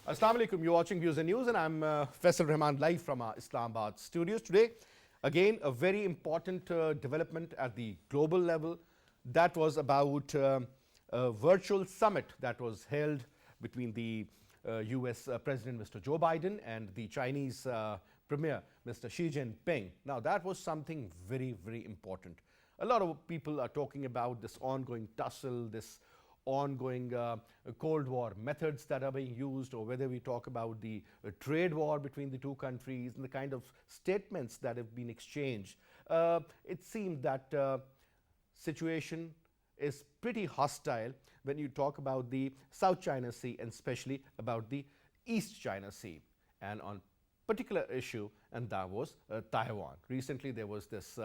Assalamu alaikum. You're watching Views and News, and I'm Faisal Rehman live from our Islamabad studios today. Again, a very important development at the global level. That was about a virtual summit that was held between the US President Mr. Joe Biden and the Chinese Premier Mr. Xi Jinping. Now, that was something very, very important. A lot of people are talking about this ongoing tussle, this ongoing Cold War methods that are being used, or whether we talk about the trade war between the two countries and the kind of statements that have been exchanged. It seems that situation is pretty hostile when you talk about the South China Sea and especially about the East China Sea, and on particular issue, and that was Taiwan. Recently there was this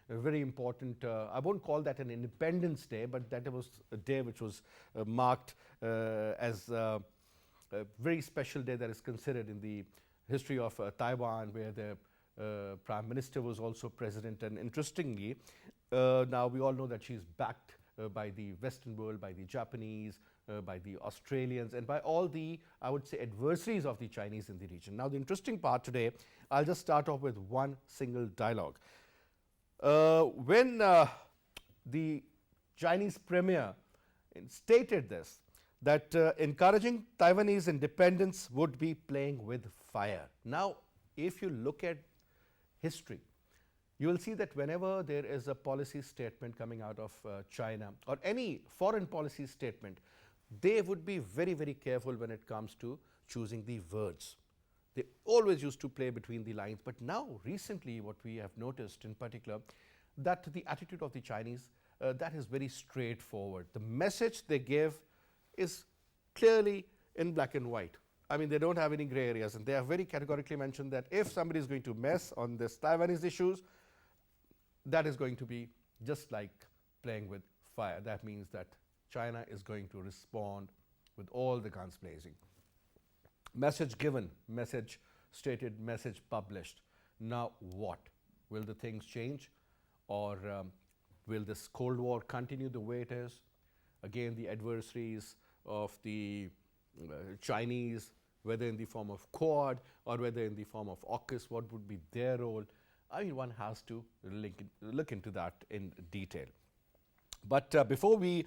very important, I won't call that an Independence Day, but that was a day which was marked as a very special day that is considered in the history of Taiwan, where the Prime Minister was also present. And interestingly, now we all know that she's backed by the Western world, by the Japanese, by the Australians, and by all the, I would say, adversaries of the Chinese in the region. Now, the interesting part today, I'll just start off with one single dialogue. When the Chinese premier stated this, that encouraging Taiwanese independence would be playing with fire. Now, if you look at history, you will see that whenever there is a policy statement coming out of China, or any foreign policy statement, they would be very, very careful when it comes to choosing the words. They always used to play between the lines. But now, recently, what we have noticed in particular, that the attitude of the Chinese, that is very straightforward. The message they give is clearly in black and white. I mean, they don't have any gray areas, and they have very categorically mentioned that if somebody is going to mess on this Taiwanese issues, that is going to be just like playing with fire. That means that China is going to respond with all the guns blazing. Message given, message stated, message published. Now what? Will the things change, or will this Cold War continue the way it is? Again, the adversaries of the Chinese, whether in the form of Quad or whether in the form of AUKUS, what would be their role? I mean, one has to look into that in detail. But before we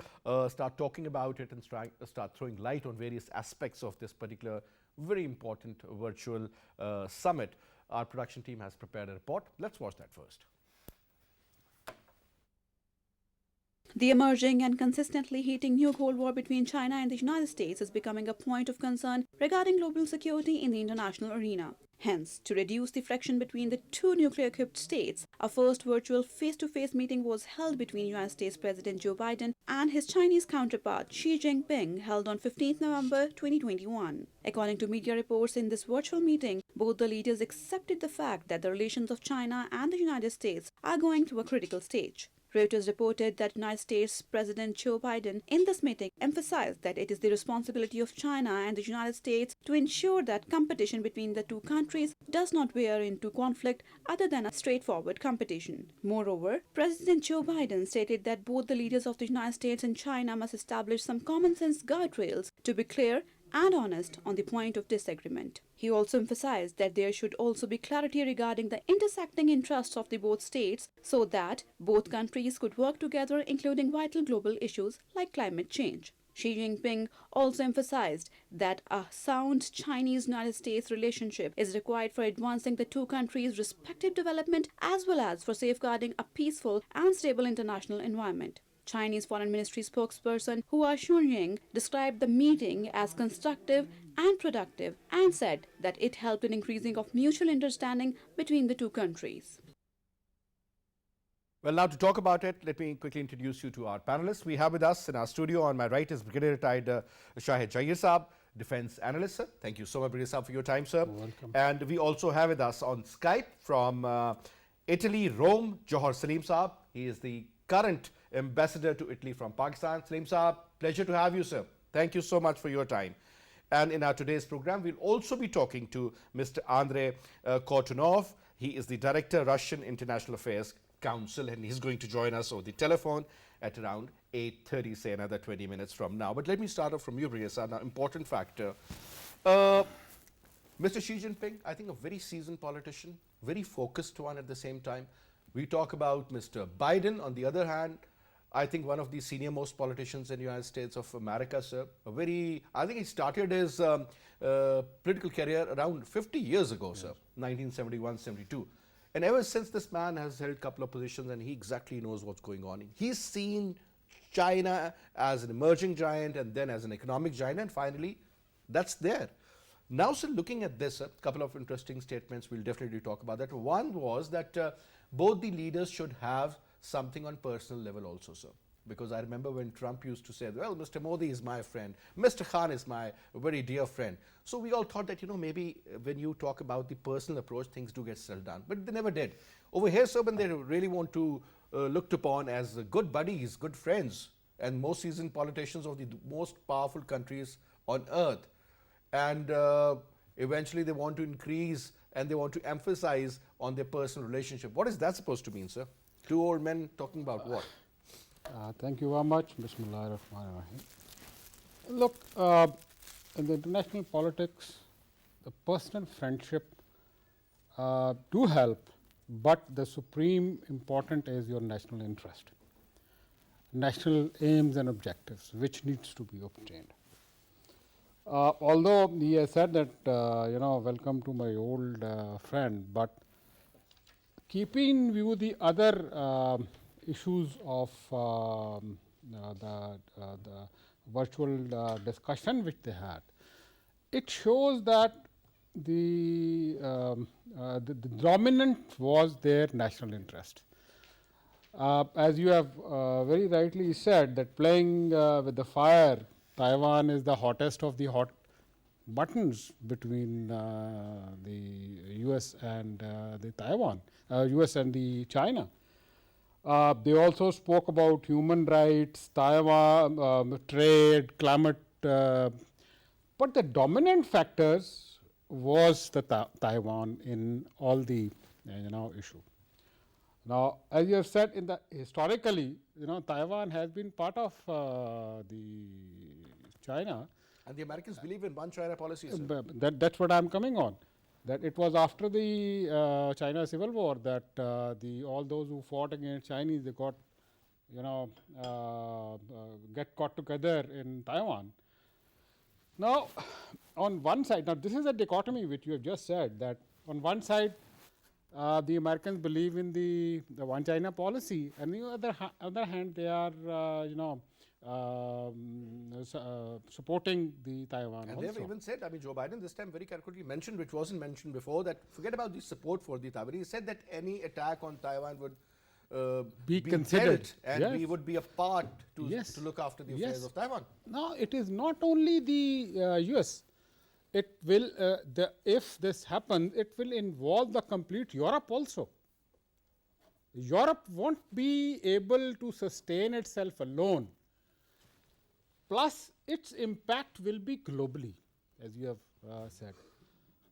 start talking about it and start throwing light on various aspects of this particular very important virtual summit, our production team has prepared a report. Let's watch that first. The emerging and consistently heating new Cold War between China and the United States is becoming a point of concern regarding global security in the international arena. Hence, to reduce the friction between the two nuclear-equipped states, a first virtual face-to-face meeting was held between United States President Joe Biden and his Chinese counterpart Xi Jinping, held on 15th November 2021. According to media reports, in this virtual meeting, both the leaders accepted the fact that the relations of China and the United States are going through a critical stage. Reuters reported that United States President Joe Biden in this meeting emphasized that it is the responsibility of China and the United States to ensure that competition between the two countries does not veer into conflict other than a straightforward competition. Moreover, President Joe Biden stated that both the leaders of the United States and China must establish some common sense guardrails to be clear and honest on the point of disagreement. He also emphasized that there should also be clarity regarding the intersecting interests of the both states so that both countries could work together, including vital global issues like climate change. Xi Jinping also emphasized that a sound Chinese-United States relationship is required for advancing the two countries' respective development as well as for safeguarding a peaceful and stable international environment. Chinese Foreign Ministry spokesperson Hua Chunying described the meeting as constructive and productive and said that it helped in increasing of mutual understanding between the two countries. Well, now to talk about it, let me quickly introduce you to our panelists. We have with us in our studio on my right is Brigadier retired Shahid Jagir Saab, Defense Analyst, sir. Thank you so much, Brigadier Saab, for your time, sir. You're welcome. And we also have with us on Skype from Italy, Rome, Jauhar Saleem Saab. He is the current Ambassador to Italy from Pakistan. Saleem Saab, pleasure to have you, sir. Thank you so much for your time. And in our today's program, we'll also be talking to Mr. Andrey Kortunov. He is the Director, Russian International Affairs Council, and he's going to join us over the telephone at around 8:30, say another 20 minutes from now. But let me start off from you, Brigadier. Now, important factor. Uh, Mr. Xi Jinping, I think a very seasoned politician, very focused one at the same time. We talk about Mr. Biden, on the other hand, I think one of the senior most politicians in the United States of America, sir. I think he started his political career around 50 years ago, sir, 1971, 72. And ever since, this man has held a couple of positions and he exactly knows what's going on. He's seen China as an emerging giant and then as an economic giant, and finally, that's there. Now, sir, looking at this, a couple of interesting statements, we'll definitely talk about that. One was that both the leaders should have something on personal level also, sir. Because I remember when Trump used to say, well, Mr. Modi is my friend, Mr. Khan is my very dear friend. So we all thought that, maybe when you talk about the personal approach, things do get settled down. But they never did. Over here, sir, when they really want to looked upon as good buddies, good friends, and most seasoned politicians of the most powerful countries on earth. And eventually they want to increase and they want to emphasize on their personal relationship. What is that supposed to mean, sir? Two old men talking about what? Thank you very much. Bismillahirrahmanirrahim. Look, in the international politics, the personal friendship do help, but the supreme important is your national interest, national aims and objectives, which needs to be obtained. Although he has said that, welcome to my old friend, but keeping in view the other issues of the virtual discussion which they had, it shows that the dominant was their national interest. As you have very rightly said, that playing with the fire, Taiwan is the hottest of the hot buttons between the US and the Taiwan, US and the China. They also spoke about human rights, Taiwan, trade, climate, but the dominant factors was the Taiwan in all the issue. Now, as you have said, in the historically, Taiwan has been part of the China. And the Americans believe in one China policy, sir. That's what I'm coming on. That it was after the China Civil War that all those who fought against Chinese, they got, get caught together in Taiwan. Now, on one side, now this is a dichotomy which you have just said, that on one side, the Americans believe in the one China policy, and on the other hand, they are, supporting the Taiwan. And they have even said, Joe Biden this time very carefully mentioned, which wasn't mentioned before, that forget about the support for the Taiwan. He said that any attack on Taiwan would be considered, and we would be a part to look after the affairs of Taiwan. Now, it is not only the US. It will, if this happens, it will involve the complete Europe also. Europe won't be able to sustain itself alone. Plus, its impact will be globally, as you have said.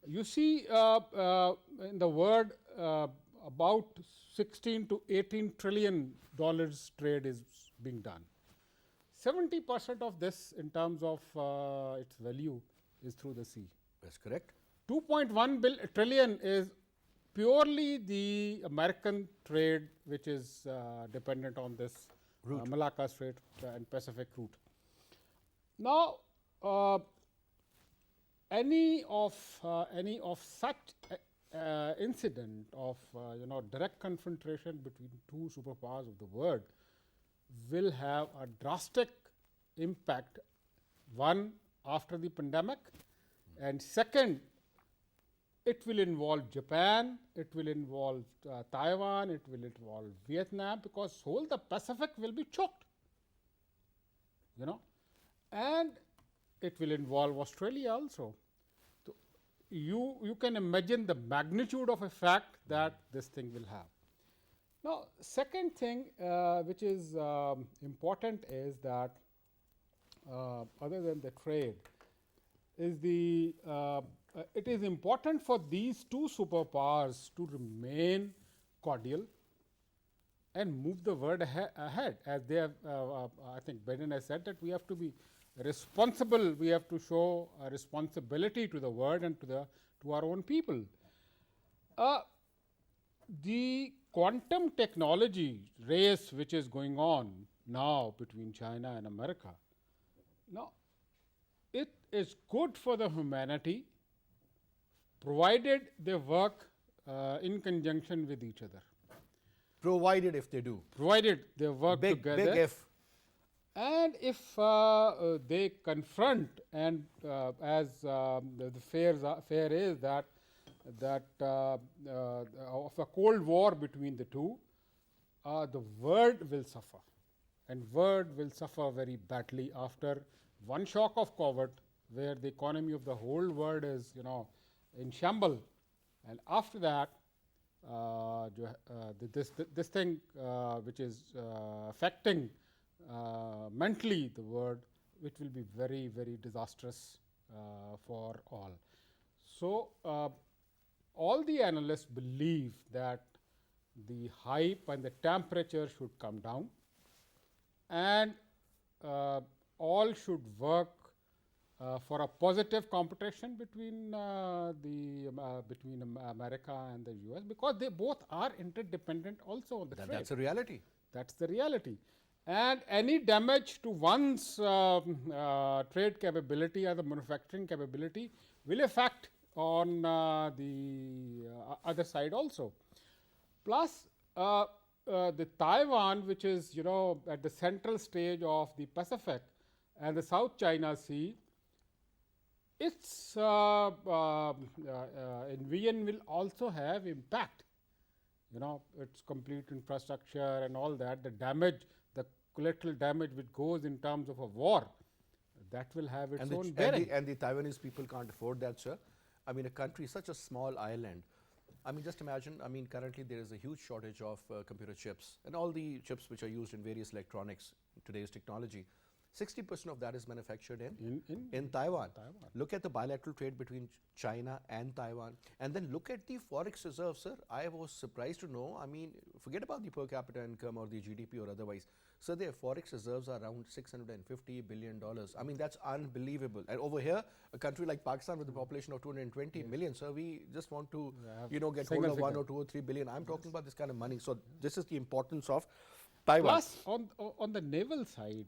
You see, in the world, about 16 to 18 trillion dollars trade is being done. 70% of this, in terms of its value, is through the sea. That's correct. 2.1 trillion is purely the American trade, which is dependent on this Malacca Strait and Pacific route. Now, any of such incident of direct confrontation between two superpowers of the world will have a drastic impact. One, after the pandemic, and second, it will involve Japan, it will involve Taiwan, it will involve Vietnam, because whole the Pacific will be choked, and it will involve Australia also. So you can imagine the magnitude of effect that this thing will have. Now, second thing which is important is that other than the trade, is it is important for these two superpowers to remain cordial and move the world ahead. As they have, I think Biden has said that we have to be responsible. We have to show a responsibility to the world and to our own people. The quantum technology race which is going on now between China and America, now it is good for the humanity provided they work in conjunction with each other. Provided if they do. Provided they work together. Big if. And if they confront, and as the fear is that of a cold war between the two, the world will suffer, and world will suffer very badly after one shock of COVID, where the economy of the whole world is, in shambles, and after that, this thing which is affecting mentally the world, which will be very, very disastrous for all. So, all the analysts believe that the hype and the temperature should come down, and all should work for a positive competition between between America and the US, because they both are interdependent also on the trade. That's a reality. That's the reality. And any damage to one's trade capability or the manufacturing capability will affect on the other side also. Plus, the Taiwan, which is at the central stage of the Pacific and the South China Sea, its invasion will also have impact. Its complete infrastructure and all that, the damage, the collateral damage which goes in terms of a war, that will have its own bearing. And the Taiwanese people can't afford that, sir. I mean, a country, such a small island. I mean, just imagine, currently there is a huge shortage of computer chips and all the chips which are used in various electronics, today's technology. 60% of that is manufactured in Taiwan. Look at the bilateral trade between China and Taiwan, and then look at the forex reserves, sir. I was surprised to know, forget about the per capita income or the GDP or otherwise. So their forex reserves are around $650 billion. That's unbelievable. And over here, a country like Pakistan with a population of 220 million, so we just want to, get hold of 1 or 2 or 3 billion. I'm talking about this kind of money. So this is the importance of Taiwan. Plus, on the naval side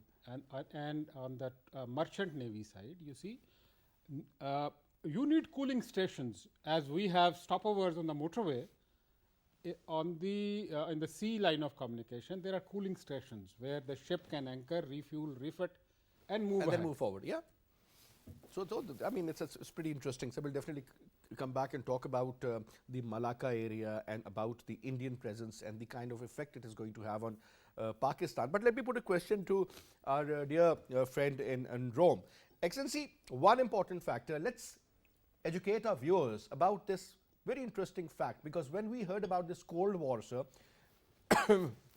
and on the merchant navy side, you see, you need cooling stations. As we have stopovers on the motorway, on the in the sea line of communication, there are cooling stations where the ship can anchor, refuel, refit, and move ahead. Then move forward. Yeah. So it's pretty interesting. So we'll definitely come back and talk about the Malacca area and about the Indian presence and the kind of effect it is going to have on Pakistan. But let me put a question to our dear friend in Rome. Excellency, one important factor. Let's educate our viewers about this very interesting fact, because when we heard about this Cold War, sir,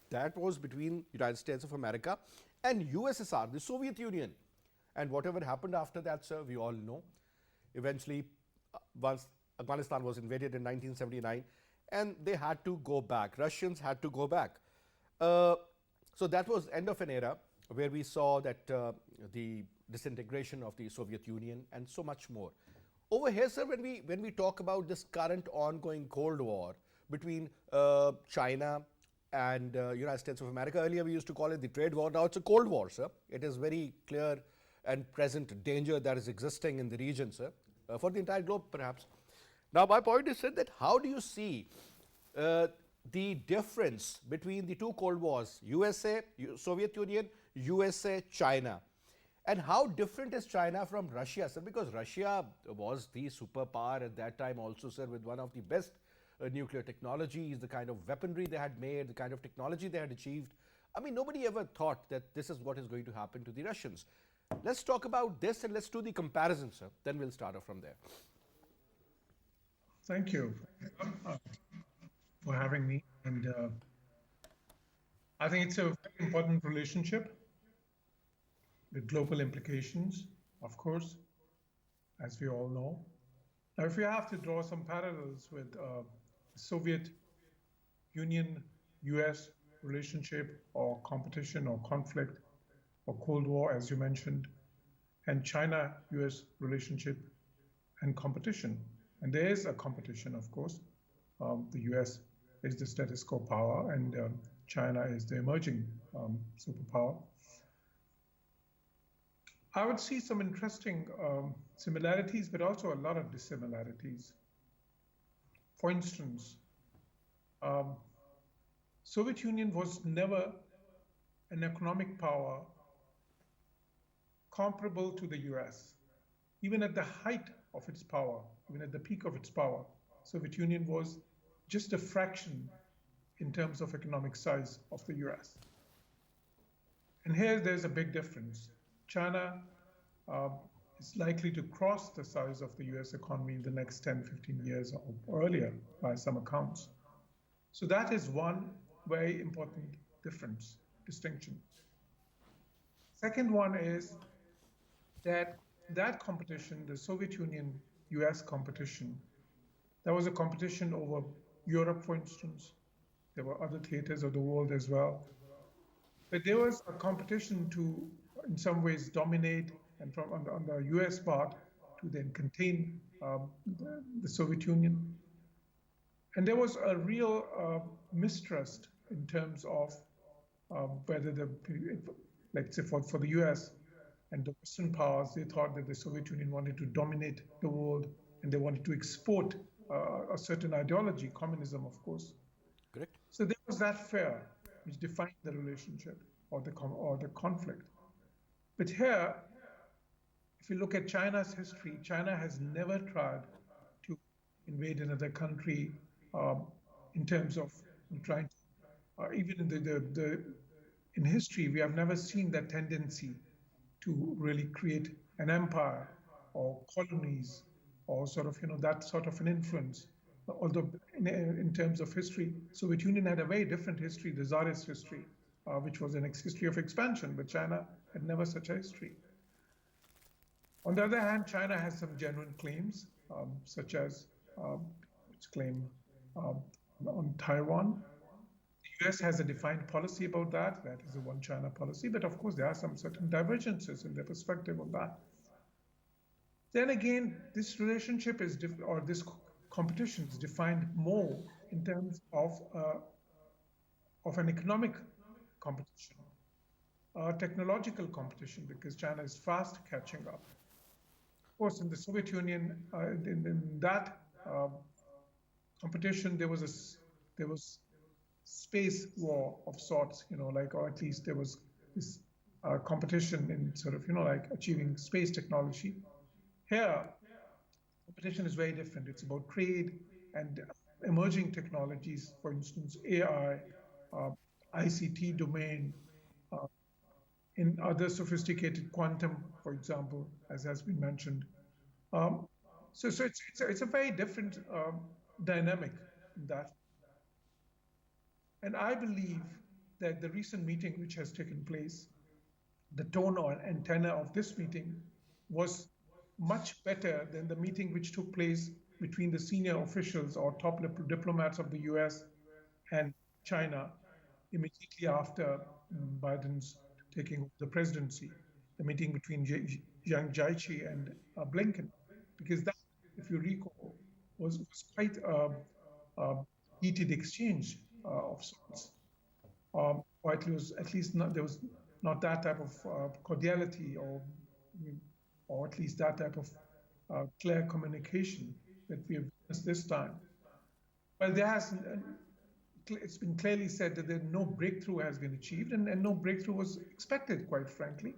that was between United States of America and USSR, the Soviet Union. And whatever happened after that, sir, we all know. Eventually, once Afghanistan was invaded in 1979, and they had to go back. Russians had to go back. So that was end of an era where we saw that the disintegration of the Soviet Union and so much more. Over here, sir, when we talk about this current ongoing Cold War between China and United States of America, earlier we used to call it the trade war. Now it's a Cold War, sir. It is very clear and present danger that is existing in the region, sir, for the entire globe, perhaps. Now, my point is, sir, that how do you see the difference between the two Cold Wars, USA, Soviet Union, USA, China? And how different is China from Russia, sir? Because Russia was the superpower at that time also, sir, with one of the best nuclear technologies, the kind of weaponry they had made, the kind of technology they had achieved. Nobody ever thought that this is what is going to happen to the Russians. Let's talk about this and let's do the comparison, sir. Then we'll start off from there. Thank you for having me. And I think it's a very important relationship with global implications, of course, as we all know. Now, if we have to draw some parallels with Soviet Union, US relationship or competition or conflict or Cold War, as you mentioned, and China-US relationship and competition. And there is a competition, of course. The US is the status quo power, and China is the emerging superpower. I would see some interesting similarities, but also a lot of dissimilarities. For instance, Soviet Union was never an economic power comparable to the US. Even at the height of its power, even at the peak of its power, Soviet Union was just a fraction in terms of economic size of the US. And here there's a big difference. China is likely to cross the size of the US economy in the next 10, 15 years or earlier by some accounts. So that is one very important difference, distinction. Second one is that competition, the Soviet Union-US competition, there was a competition over Europe, for instance. There were other theaters of the world as well. But there was a competition to, in some ways, dominate, and from on the US part, to then contain the Soviet Union. And there was a real mistrust in terms of whether let's say for the US and the Western powers, they thought that the Soviet Union wanted to dominate the world, and they wanted to export a certain ideology, communism, of course. Correct. So there was that fear which defined the relationship or the conflict. But here, if you look at China's history, China has never tried to invade another country in terms of trying to, even in history, we have never seen that tendency to really create an empire or colonies or sort of, that sort of an influence. Although in terms of history, Soviet Union had a very different history, the Tsarist history, which was an history of expansion, but China had never such a history. On the other hand, China has some genuine claims, such as its claim on Taiwan. The US has a defined policy about that. That is a one China policy, but of course there are some certain divergences in their perspective on that. Then again, this relationship is, or this competition is defined more in terms of an economic competition, technological competition, because China is fast catching up. Of course, in the Soviet Union, in that competition, there was space war of sorts, or at least there was this competition in sort of, achieving space technology. Here, competition is very different. It's about trade and emerging technologies, for instance, AI, ICT domain, in other sophisticated quantum, for example, as has been mentioned. So it's a very different dynamic in that. And I believe that the recent meeting which has taken place, the tone or antenna of this meeting was much better than the meeting which took place between the senior officials or top diplomats of the US and China immediately after Biden's taking the presidency, the meeting between Yang Jiechi and Blinken, because that, if you recall, was quite a heated exchange of sorts. Or at least there was not that type of cordiality or at least that type of clear communication that we have witnessed this time. Well, it's been clearly said that no breakthrough has been achieved, and no breakthrough was expected, quite frankly.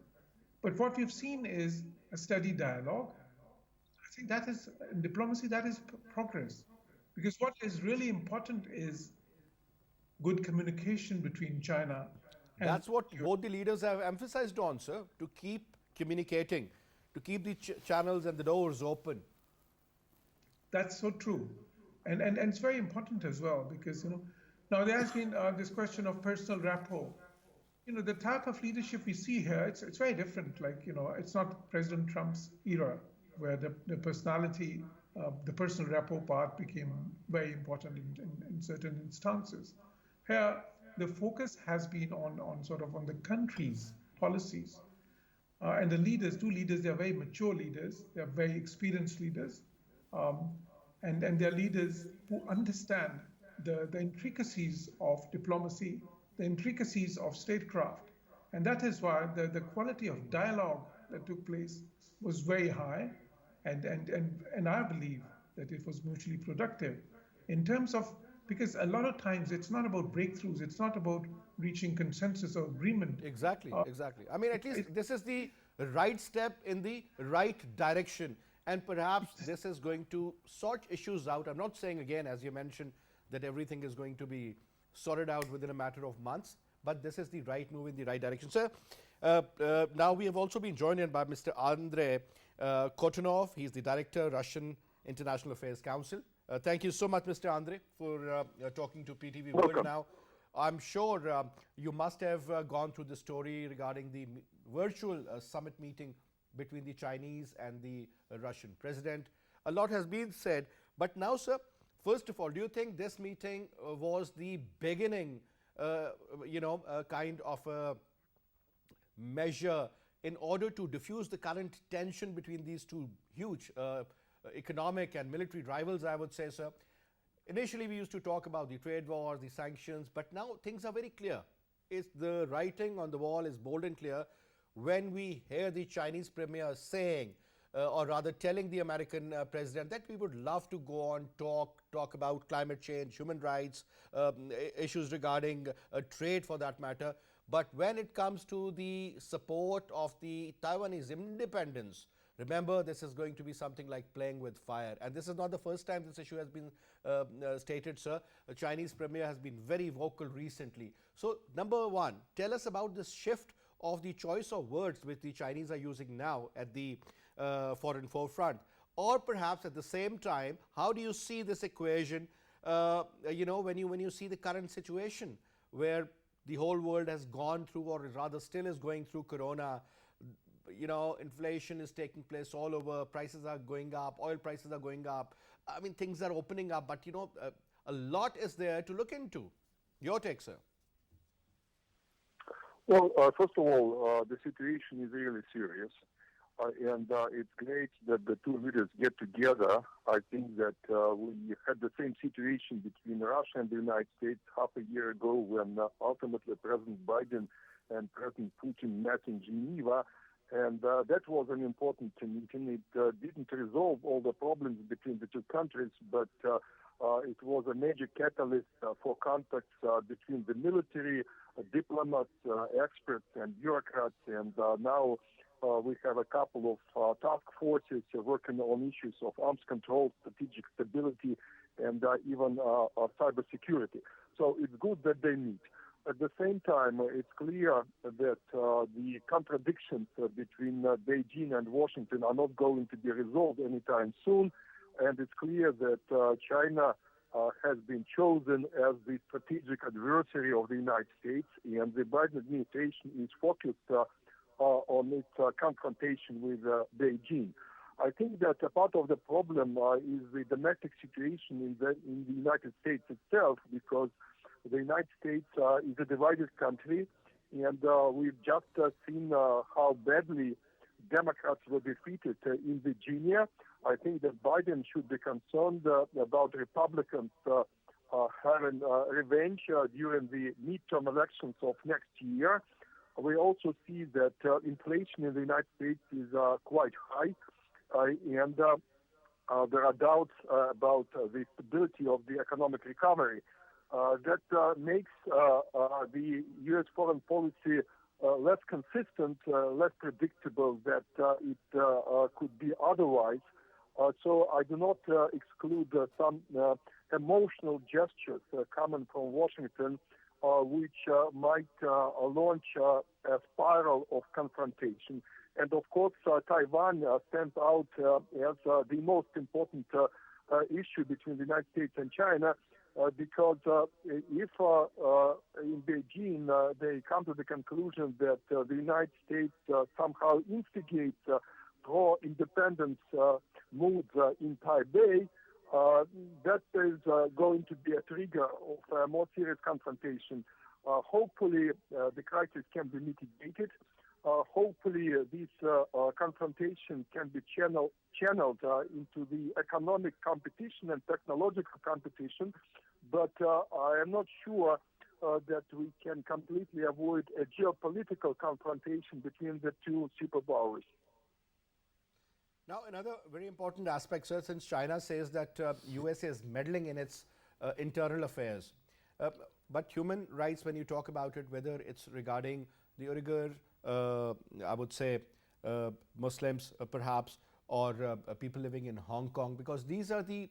But what we've seen is a steady dialogue. I think that is, in diplomacy, that is progress. Because what is really important is good communication between China and That's what both the leaders have emphasized on, sir, to keep communicating, to keep the channels and the doors open. That's so true. And it's very important as well, because, now there has been this question of personal rapport. The type of leadership we see here, it's very different. Like, it's not President Trump's era where the personality, the personal rapport part became very important in certain instances. Here, the focus has been on the country's policies. And the leaders, two leaders, they are very mature leaders. They are very experienced leaders. Um, and they're leaders who understand the intricacies of diplomacy, the intricacies of statecraft. And that is why the quality of dialogue that took place was very high. And I believe that it was mutually productive in terms of, because a lot of times it's not about breakthroughs, it's not about reaching consensus or agreement. Exactly, exactly. I mean, at least this is the right step in the right direction, and perhaps this is going to sort issues out. I'm not saying, again, as you mentioned, that everything is going to be sorted out within a matter of months, but this is the right move in the right direction. Sir, now we have also been joined in by Mr. Andrey Kortunov. He's the Director, Russian International Affairs Council. Thank you so much, Mr. Andrey, for talking to PTV World now. I'm sure you must have gone through the story regarding the virtual summit meeting between the Chinese and the Russian president. A lot has been said, but now, sir, first of all, do you think this meeting was the beginning, kind of a measure in order to diffuse the current tension between these two huge economic and military rivals, I would say, sir? Initially, we used to talk about the trade wars, the sanctions, but now things are very clear. It's the writing on the wall is bold and clear when we hear the Chinese premier saying, or rather telling the American president that we would love to go on, talk about climate change, human rights, issues regarding trade for that matter. But when it comes to the support of the Taiwanese independence, remember, this is going to be something like playing with fire. And this is not the first time this issue has been stated, sir. The Chinese premier has been very vocal recently. So, number one, tell us about this shift of the choice of words which the Chinese are using now at the foreign forefront. Or perhaps at the same time, how do you see this equation, when you see the current situation where the whole world has gone through, or rather still is going through, corona? Inflation is taking place all over, prices are going up, oil prices are going up. I mean, things are opening up, but a lot is there to look into. Your take, sir. Well, first of all, the situation is really serious. And it's great that the two leaders get together. I think that we had the same situation between Russia and the United States half a year ago when ultimately President Biden and President Putin met in Geneva. And that was an important meeting. It didn't resolve all the problems between the two countries, but it was a major catalyst for contacts between the military, diplomats, experts, and bureaucrats. And now we have a couple of task forces working on issues of arms control, strategic stability, and even cybersecurity. So it's good that they meet. At the same time, it's clear that the contradictions between Beijing and Washington are not going to be resolved anytime soon. And it's clear that China has been chosen as the strategic adversary of the United States, and the Biden administration is focused on its confrontation with Beijing. I think that a part of the problem is the domestic situation in the United States itself, because the United States is a divided country, and we've just seen how badly Democrats were defeated in Virginia. I think that Biden should be concerned about Republicans having revenge during the midterm elections of next year. We also see that inflation in the United States is quite high, and there are doubts about the stability of the economic recovery. That makes the U.S. foreign policy less consistent, less predictable that it could be otherwise. So I do not exclude some emotional gestures coming from Washington, which might launch a spiral of confrontation. And of course, Taiwan stands out as the most important issue between the United States and China, because if in Beijing they come to the conclusion that the United States somehow instigates pro-independence moods in Taipei, that is going to be a trigger of a more serious confrontation. Hopefully, the crisis can be mitigated. hopefully this confrontation can be channeled into the economic competition and technological competition, but I am not sure that we can completely avoid a geopolitical confrontation between the two superpowers. Now, another very important aspect, sir, since China says that USA is meddling in its internal affairs, but human rights, when you talk about it, whether it's regarding the Uyghur, I would say Muslims perhaps, or people living in Hong Kong, because these are the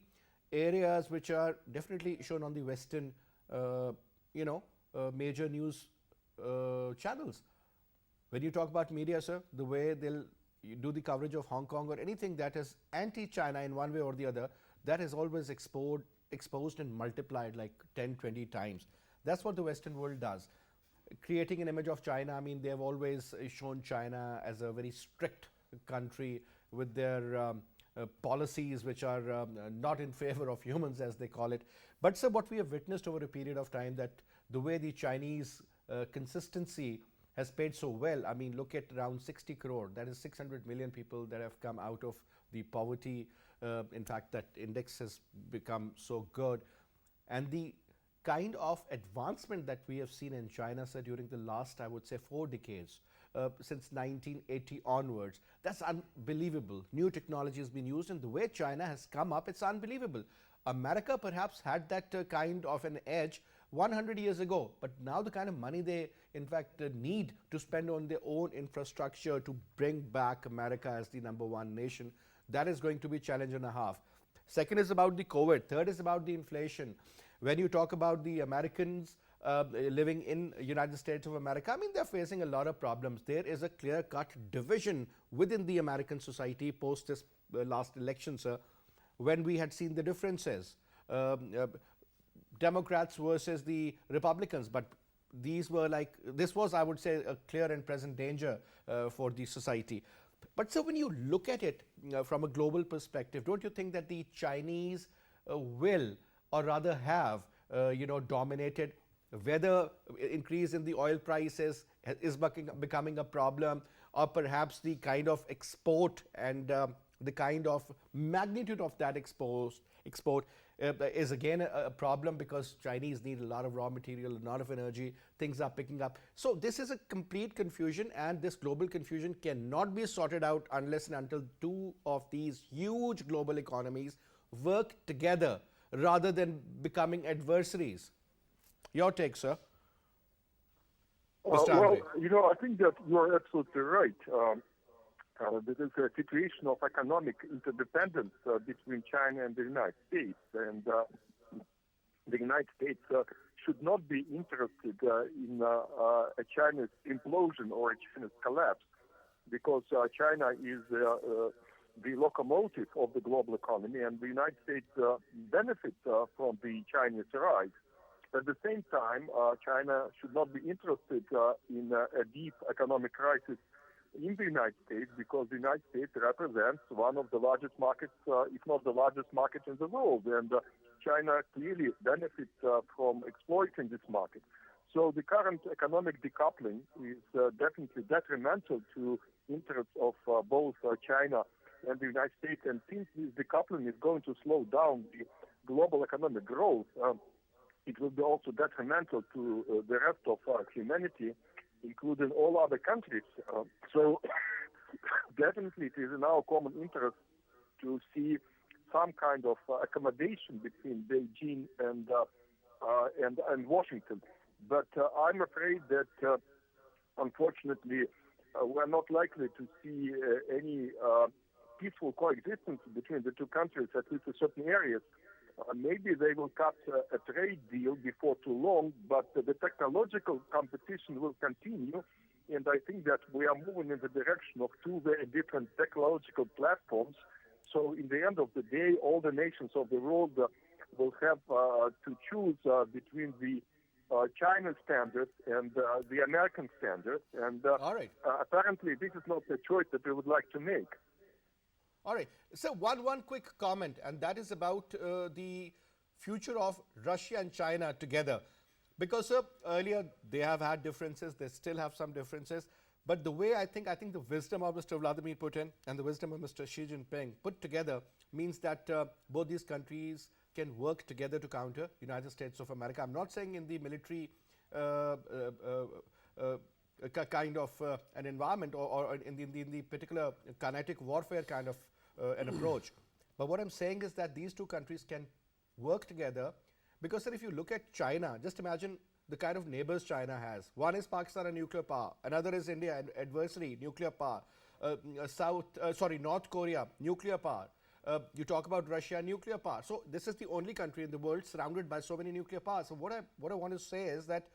areas which are definitely shown on the Western, major news channels. When you talk about media, sir, the way they'll do the coverage of Hong Kong or anything that is anti-China in one way or the other, that is always exposed and multiplied like 10, 20 times. That's what the Western world does. Creating an image of China, I mean, they have always shown China as a very strict country with their policies which are not in favor of humans, as they call it. But sir, what we have witnessed over a period of time, that the way the Chinese consistency has paid so well. I mean, look at around 60 crore, that is 600 million people that have come out of the poverty. In fact, that index has become so good. And the kind of advancement that we have seen in China, sir, during the last, I would say, 4 decades, since 1980 onwards, that's unbelievable. New technology has been used, and the way China has come up, it's unbelievable. America perhaps had that kind of an edge 100 years ago, but now the kind of money they in fact need to spend on their own infrastructure to bring back America as the #1 nation, that is going to be a challenge and a half. Second is about the COVID. Third is about the inflation. When you talk about the Americans living in United States of America, I mean, they're facing a lot of problems. There is a clear-cut division within the American society post this last election, sir, when we had seen the differences. Democrats versus the Republicans, but this was, I would say, a clear and present danger for the society. But so when you look at it from a global perspective, don't you think that the Chinese will, or rather have, dominated, whether increase in the oil prices is becoming a problem, or perhaps the kind of export and the kind of magnitude of that export is again a problem, because Chinese need a lot of raw material, a lot of energy, things are picking up. So this is a complete confusion, and this global confusion cannot be sorted out unless and until two of these huge global economies work together rather than becoming adversaries. Your take, sir. Mr. Well, Andrey. I think that you're absolutely right. There is a situation of economic interdependence between China and the United States, and the United States should not be interested in a China's implosion or a China's collapse, because China is the locomotive of the global economy, and the United States benefits from the Chinese rise. At the same time, China should not be interested in a deep economic crisis in the United States, because the United States represents one of the largest markets, if not the largest market in the world, and China clearly benefits from exploiting this market. So the current economic decoupling is definitely detrimental to interests of both China and the United States, and since this decoupling is going to slow down the global economic growth, it will be also detrimental to the rest of humanity, including all other countries. So definitely it is in our common interest to see some kind of accommodation between Beijing and Washington. But I'm afraid that unfortunately we're not likely to see any peaceful coexistence between the two countries, at least in certain areas. Maybe they will cut a trade deal before too long, but the technological competition will continue. And I think that we are moving in the direction of two very different technological platforms. So in the end of the day, all the nations of the world will have to choose between the China standards and the American standards. And All right. apparently this is not the choice that we would like to make. All right. So one quick comment, and that is about the future of Russia and China together. Because earlier they have had differences, they still have some differences. But the way I think the wisdom of Mr. Vladimir Putin and the wisdom of Mr. Xi Jinping put together means that both these countries can work together to counter United States of America. I'm not saying in the military kind of an environment or in the particular kinetic warfare kind of an approach. But what I'm saying is that these two countries can work together because, sir, if you look at China, just imagine the kind of neighbors China has. One is Pakistan, a nuclear power. Another is India, an adversary, nuclear power. North Korea, nuclear power. You talk about Russia, nuclear power. So this is the only country in the world surrounded by so many nuclear powers. So what I want to say is that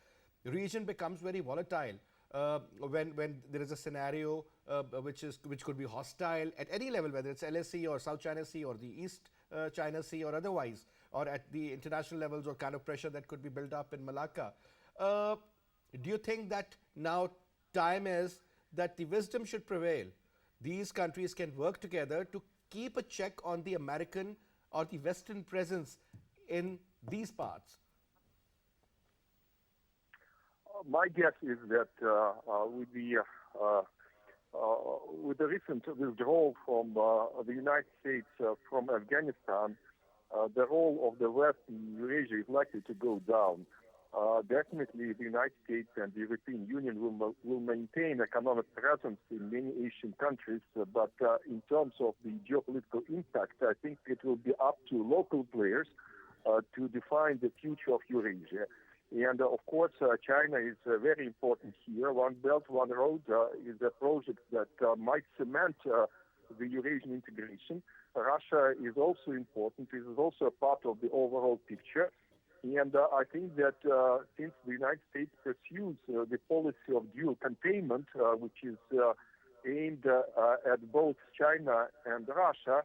the region becomes very volatile when there is a scenario which could be hostile at any level, whether it's LSE or South China Sea or the East China Sea or otherwise, or at the international levels, or kind of pressure that could be built up in Malacca. Do you think that now time is that the wisdom should prevail? These countries can work together to keep a check on the American or the Western presence in these parts. My guess is that with the recent withdrawal from the United States from Afghanistan, the role of the West in Eurasia is likely to go down. Definitely, the United States and the European Union will maintain economic presence in many Asian countries, but in terms of the geopolitical impact, I think it will be up to local players to define the future of Eurasia. And of course, China is very important here. One Belt, One Road is a project that might cement the Eurasian integration. Russia is also important. It is also a part of the overall picture. And I think that since the United States pursues the policy of dual containment, which is aimed at both China and Russia,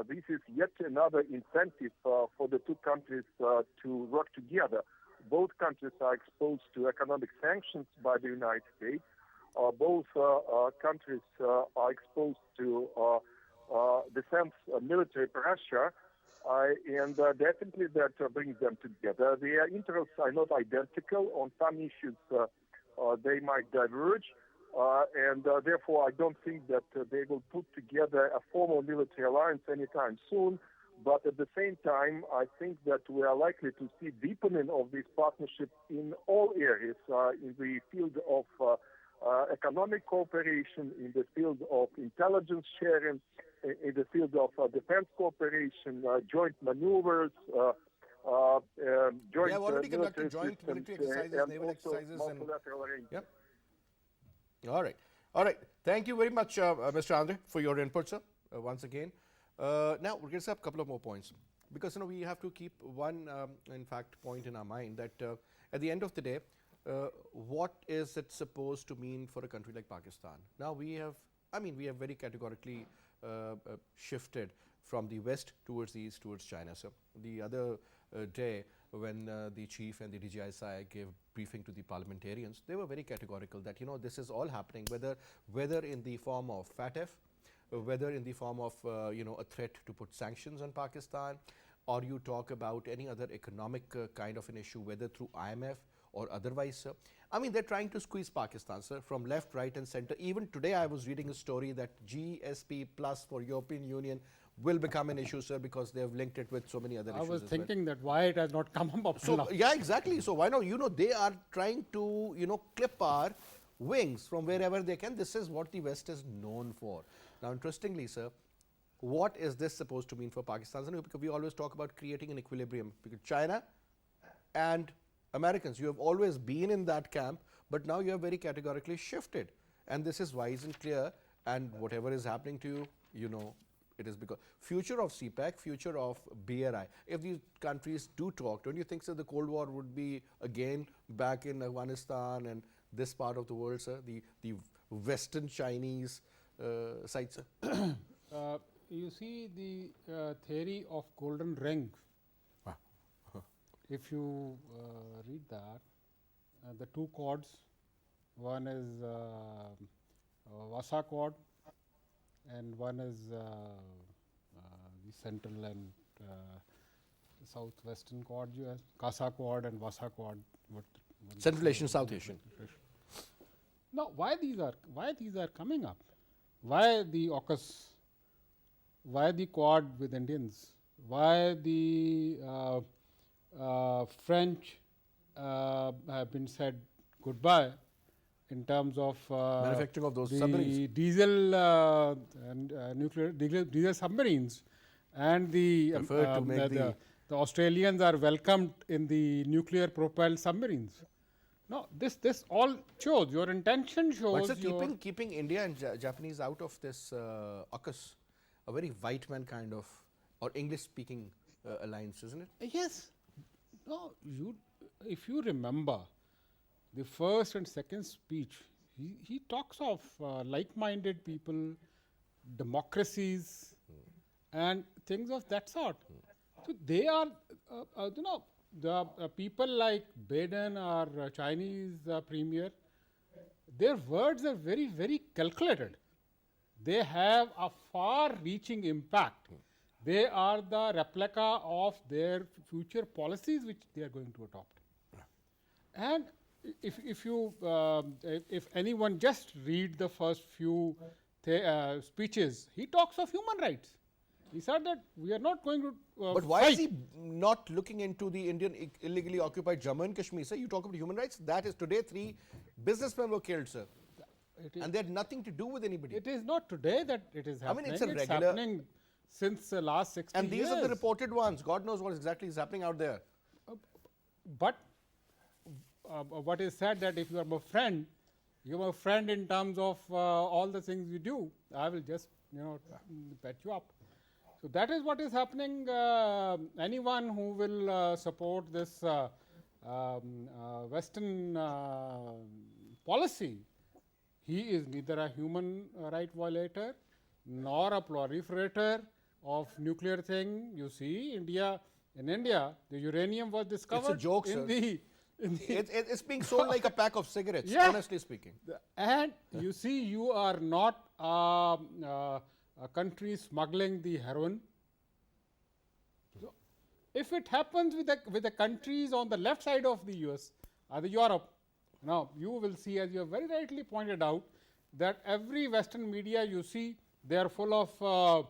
this is yet another incentive for the two countries to work together. Both countries are exposed to economic sanctions by the United States. Both countries are exposed to defense military pressure, and definitely that brings them together. Their interests are not identical. On some issues, they might diverge, and therefore I don't think that they will put together a formal military alliance anytime soon. But at the same time, I think that we are likely to see deepening of this partnership in all areas, in the field of economic cooperation, in the field of intelligence sharing, in the field of defense cooperation, joint maneuvers, joint We have already conducted joint systems, military exercises, and naval also exercises, and multilateral arrangements. yep. All right. Thank you very much, Mr. Andrey, for your input, sir. Once again. Now we're going to set up a couple of more points, because we have to keep one, in fact, point in our mind that at the end of the day, what is it supposed to mean for a country like Pakistan? Now we have very categorically shifted from the West towards the East, towards China. So the other day, when the chief and the DGISI gave briefing to the parliamentarians, they were very categorical that this is all happening, whether in the form of FATF, whether in the form of a threat to put sanctions on Pakistan, or you talk about any other economic kind of an issue, whether through IMF or otherwise, sir. They're trying to squeeze Pakistan, sir, from left, right and center. Even today I was reading a story that GSP plus for European Union will become an issue, sir, because they have linked it with so many other issues. I was thinking that why it has not come up till now. Yeah, exactly. So why not? They are trying to clip our wings from wherever they can. This is what the West is known for. Now, interestingly, sir, what is this supposed to mean for Pakistan? Because we always talk about creating an equilibrium. Because China and Americans, you have always been in that camp, but now you have very categorically shifted. And this is wise and clear. And whatever is happening to you, it is because future of CPEC, future of BRI. If these countries do talk, don't you think, sir, the Cold War would be again back in Afghanistan and this part of the world, sir, the Western Chinese side, sir? You see the theory of golden ring. If you read that, the two chords, one is Vasa chord and one is the central and southwestern chord. You have Kasa chord and Vasa chord. Central Asian, South Asian. Now, why these are coming up? Why the AUKUS? Why the Quad with Indians? Why the French have been said goodbye in terms of Manufacturing of those the submarines. diesel and nuclear diesel submarines, and the Preferred to make the Australians are welcomed in the nuclear propelled submarines. No, this all shows your intention shows. But sir, your keeping India and Japanese out of this AUKUS, a very white man kind of or English speaking alliance, isn't it? Yes. No, if you remember the first and second speech, he talks of like-minded people, democracies, and things of that sort. So they are, the people like Biden or Chinese premier, their words are very, very calculated. They have a far-reaching impact. They are the replica of their future policies which they are going to adopt. And if anyone just read the first few speeches, he talks of human rights. He said that we are not going to But why fight. is he not looking into the Indian illegally occupied Jammu and Kashmir? Sir, you talk about human rights. That is today 3 businessmen were killed, sir. And they had nothing to do with anybody. It is not today that it is happening. it's a It's regular- happening since the last 60 And these years. are the reported ones. God knows what exactly is happening out there. But what is said that if you are my friend, you are my friend in terms of all the things you do. I will just pat you up. So that is what is happening. Anyone who will support this Western policy, he is neither a human right violator nor a proliferator of nuclear thing. You see, in India, the uranium was discovered joke, in sir. the It's being sold like a pack of cigarettes, Yeah. honestly speaking. And you see, you are not a country smuggling the heroin. So if it happens with the countries on the left side of the US or the Europe, now you will see, as you have very rightly pointed out, that every Western media you see, they are full of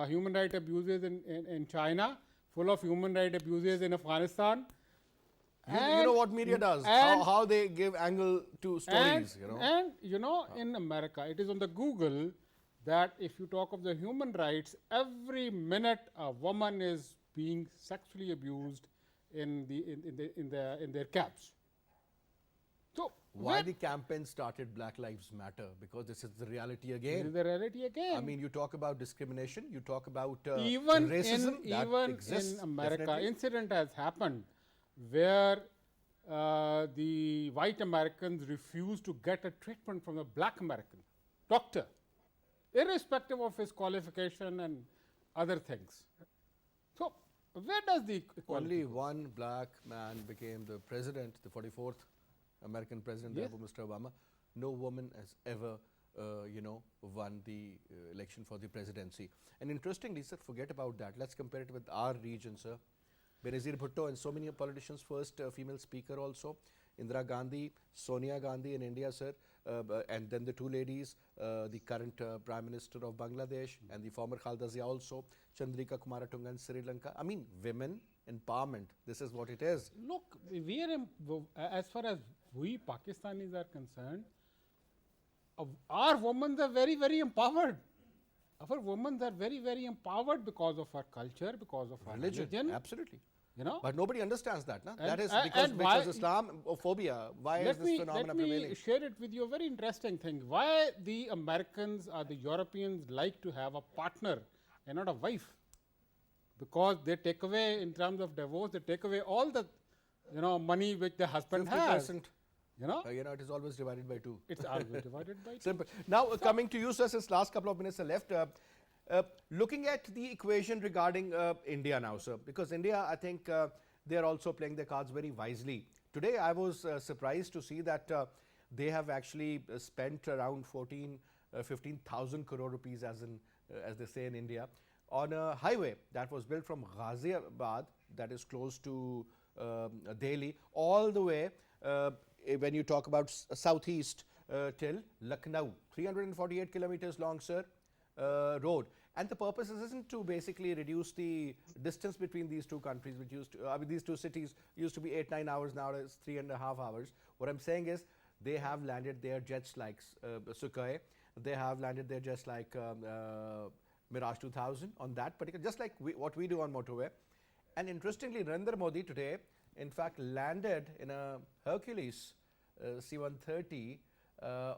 human rights abuses in China, full of human rights abuses in Afghanistan. You know what media does, and- how they give angle to stories, And in America, it is on the Google that if you talk of the human rights, every minute a woman is being sexually abused in their cabs. So Why where- the campaign started Black Lives Matter? Because this is the reality this again. is the reality again. I mean, you talk about discrimination, you talk about even racism that even exists, in America, definitely. incident has happened where the white Americans refuse to get a treatment from a black American doctor, irrespective of his qualification and other things. So where does the equality Only go? one black man became the president, the 44th American president, Yes. Mr. Obama. No woman has ever, won the election for the presidency. And interestingly, sir, forget about that. Let's compare it with our region, sir. Benazir Bhutto and so many politicians, first female speaker also, Indira Gandhi, Sonia Gandhi in India, sir, and then the two ladies, the current Prime Minister of Bangladesh and the former Khalda Zia also, Chandrika Kumaratunga in Sri Lanka. I mean, women empowerment, this is what it is. Look, we are, as far as we Pakistanis are concerned, our women are very, very empowered. Our women are very, very empowered because of our culture, because of our religion. Absolutely. But nobody understands that. Na? And- That is and because why- Islamophobia. Why is let this me phenomenon prevailing? share it with you a very interesting thing. Why the Americans or the Europeans like to have a partner and not a wife? Because they take away, in terms of divorce, they take away all the money which the husband has. 50%. It is always divided by 2. It's always divided by two. Simple. Now, coming to you, sir, since last couple of minutes are left, looking at the equation regarding India now, sir, because India, I think they are also playing their cards very wisely. Today, I was surprised to see that they have actually spent around 15,000 crore rupees, as they say in India, on a highway that was built from Ghaziabad, that is close to Delhi, all the way when you talk about southeast till Lucknow. 348 kilometers long, sir, road. And the purpose isn't to basically reduce the distance between these two countries, which used to, these two cities used to be 8-9 hours, now it's 3.5 hours. What I'm saying is they have landed their jets like Sukhoi, they have landed their jets like Mirage 2000 on that particular, just like what we do on motorway. And interestingly, Narendra Modi today, in fact, landed in a Hercules C-130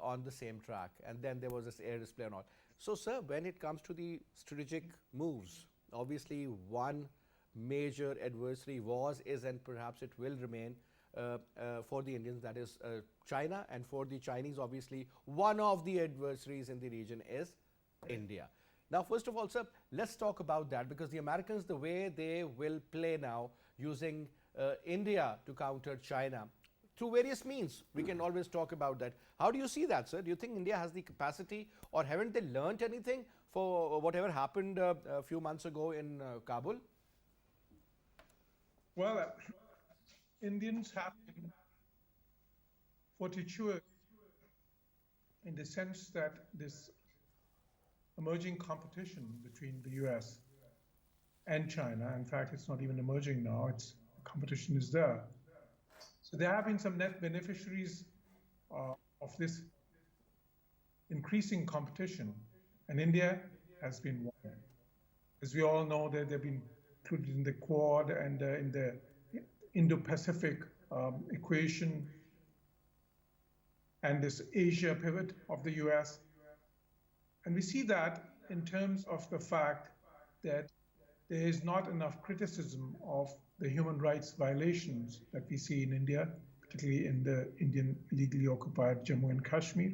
on the same track, and then there was this air display and all. So, sir, when it comes to the strategic moves, obviously one major adversary was, is, and perhaps it will remain for the Indians, that is China, and for the Chinese, obviously, one of the adversaries in the region is India. Now, first of all, sir, let's talk about that, because the Americans, the way they will play now, using India to counter China, through various means, we can always talk about that. How do you see that, sir? Do you think India has the capacity, or haven't they learnt anything for whatever happened a few months ago in Kabul? Well, Indians have been fortuitous in the sense that this emerging competition between the US and China, in fact, it's not even emerging now, it's competition is there. So there have been some net beneficiaries of this increasing competition, and India has been one. As we all know, they've been included in the Quad and in the Indo-Pacific equation, and this Asia pivot of the US. And we see that in terms of the fact that there is not enough criticism of the human rights violations that we see in India, particularly in the Indian illegally occupied Jammu and Kashmir.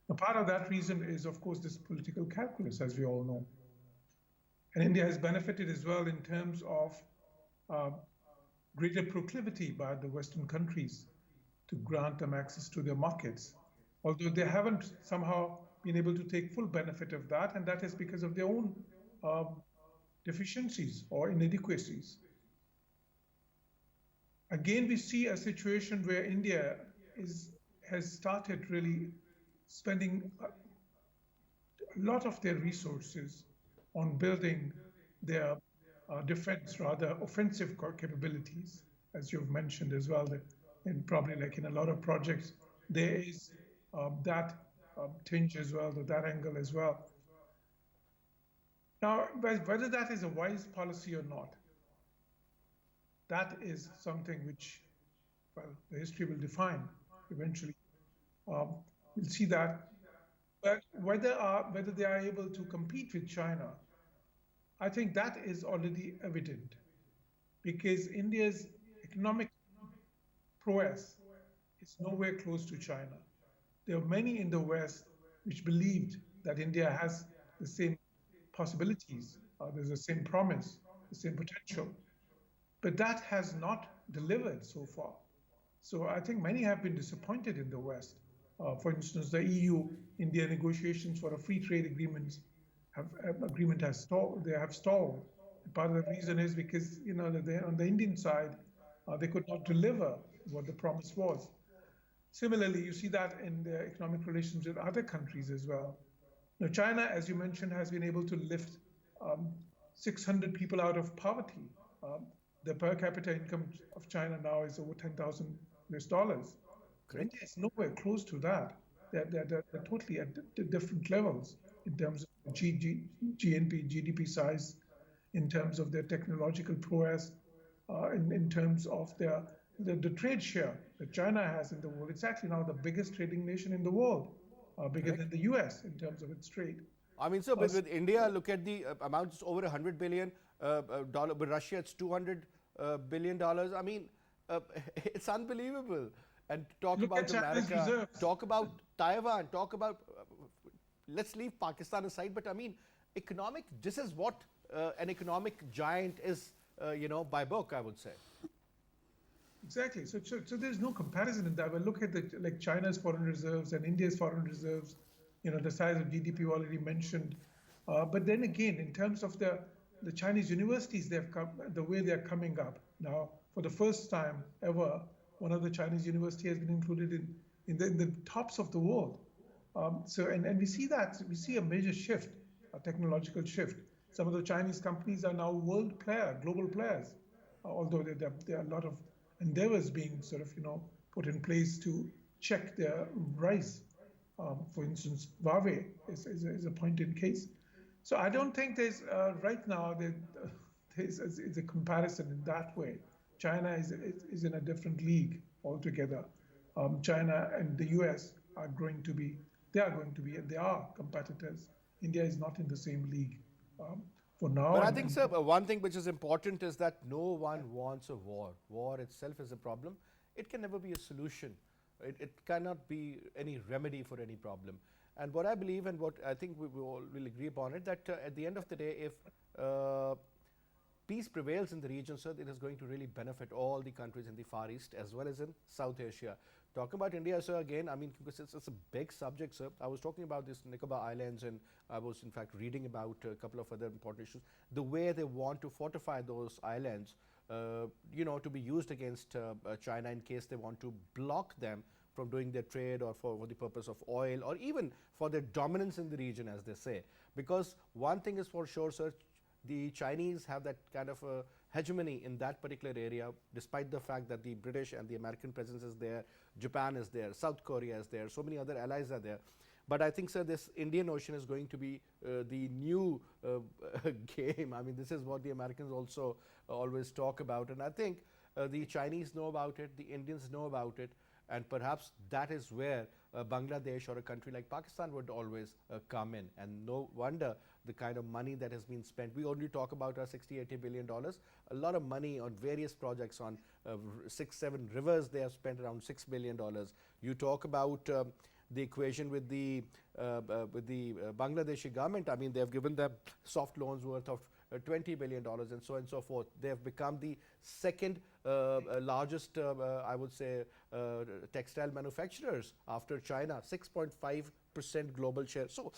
Now, part of that reason is, of course, this political calculus, as we all know. And India has benefited as well in terms of greater proclivity by the Western countries to grant them access to their markets, although they haven't somehow been able to take full benefit of that, and that is because of their own deficiencies or inadequacies. Again, we see a situation where India has started really spending a lot of their resources on building their defense, rather offensive capabilities, as you've mentioned as well, that in probably like in a lot of projects, there is that tinge as well, that angle as well. Now, whether that is a wise policy or not, that is something which, well, the history will define eventually. We'll see that. But whether they are able to compete with China, I think that is already evident, because India's economic prowess is nowhere close to China. There are many in the West which believed that India has the same possibilities, there's the same promise, the same potential. But that has not delivered so far. So I think many have been disappointed in the West. For instance, the EU-India negotiations for a free trade agreement has stalled. They have stalled. And part of the reason is because on the Indian side, they could not deliver what the promise was. Similarly, you see that in the economic relations with other countries as well. Now, China, as you mentioned, has been able to lift 600 people out of poverty. The per capita income of China now is over $10,000 US. India is nowhere close to that. They're totally at different levels in terms of GNP, GDP size, in terms of their technological prowess, in terms of the trade share that China has in the world. It's actually now the biggest trading nation in the world, bigger than the US in terms of its trade. I mean, so with India, look at the amount, it's over $100 billion. With Russia, it's $200 billion. I mean, it's unbelievable. And talk about America, talk about Taiwan, talk about, let's leave Pakistan aside, but I mean, this is what an economic giant is, by book, I would say. Exactly. So there's no comparison in that. But look at China's foreign reserves and India's foreign reserves, the size of GDP you already mentioned. But then again, in terms of the Chinese universities, the way they're coming up now, for the first time ever, one of the Chinese universities has been included in in the tops of the world. And we see that, we see a major shift, a technological shift. Some of the Chinese companies are now global players, although there are a lot of endeavors being sort of, put in place to check their rise. For instance, Huawei is a point in case. So I don't think there's, right now, there's a comparison in that way. China is in a different league altogether. China and the US are going to be, and they are competitors. India is not in the same league for now. But I think, sir, one thing which is important is that no one wants a war. War itself is a problem. It can never be a solution. It cannot be any remedy for any problem. And what I believe, and what I think we all will agree upon it, that at the end of the day, if peace prevails in the region, sir, it is going to really benefit all the countries in the Far East as well as in South Asia. Talking about India, sir, again, I mean, because it's a big subject, sir. I was talking about this Nicobar Islands, and I was, in fact, reading about a couple of other important issues. The way they want to fortify those islands, to be used against China in case they want to block them from doing their trade or for the purpose of oil or even for their dominance in the region, as they say. Because one thing is for sure, sir, the Chinese have that kind of a hegemony in that particular area, despite the fact that the British and the American presence is there, Japan is there, South Korea is there, so many other allies are there. But I think, sir, this Indian Ocean is going to be the new game. I mean, this is what the Americans also always talk about. And I think the Chinese know about it, the Indians know about it, and perhaps that is where Bangladesh or a country like Pakistan would always come in. And no wonder the kind of money that has been spent. We only talk about our $60–80 billion. A lot of money on various projects on 6–7 rivers. They have spent around $6 billion. You talk about the equation with the Bangladeshi government. I mean, they have given them soft loans worth of $20 billion and so on and so forth. They have become the second largest, I would say, textile manufacturers after China, 6.5% global share. So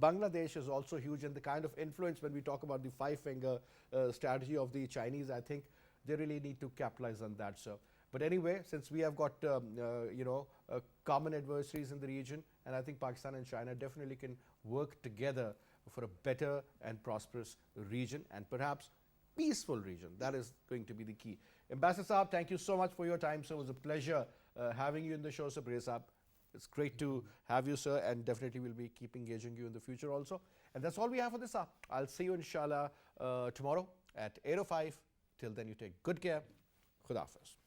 Bangladesh is also huge, and the kind of influence when we talk about the five-finger strategy of the Chinese, I think they really need to capitalize on that, sir. But anyway, since we have got common adversaries in the region, and I think Pakistan and China definitely can work together for a better and prosperous region, and perhaps peaceful region. That is going to be the key. Ambassador Saab, thank you so much for your time, sir. It was a pleasure having you in the show, sir. It's great to have you, sir, and definitely we'll be keep engaging you in the future also. And that's all we have for this hour. I'll see you, inshallah, tomorrow at 8:05. Till then, you take good care. Khuda Hafiz.